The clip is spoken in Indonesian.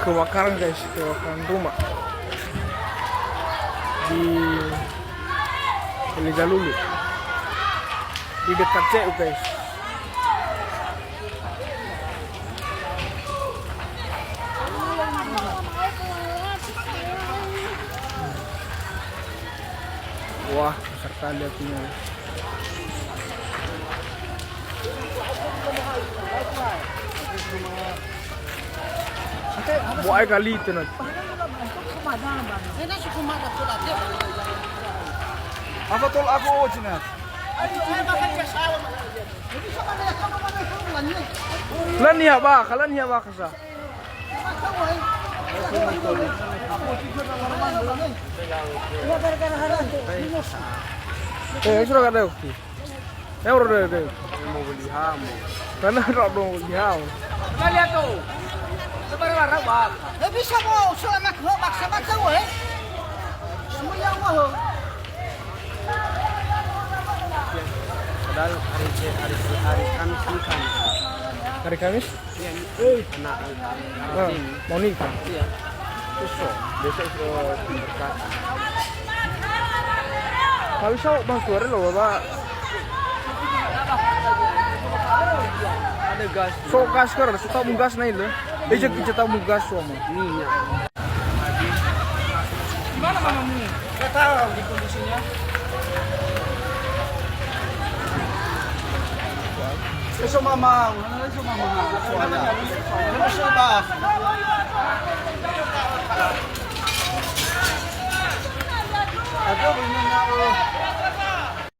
kebakaran guys, kebakaran rumah di Ligalulu di dekat CU guys. Wah, besar kali apinya. Buat kali itu nanti. Apa tol aku cina? Kalian niya ba? Kalian niya ba kasa? Sudah kada ukti. Euro deh. Mau beli ham. Karena tak mau beli ham. Kalian tuh. Sebenarnya bak. Bisa mo anak mo maksa maksa we. Semua yang mau. Padahal hari Kamis kan. Hari Kamis? Iya, anak Mau nikah? Iya. Besok berkat. Kalau bisa bang suara loh bapak. Ada gas. So gas kan, so tak gas na itu. Ejek kita tak gas semua. Minyak. Gimana mamamu? Gak tahu di kondisinya. Eso mama, eso mama. Ano siya ba? Ako, hindi na ako.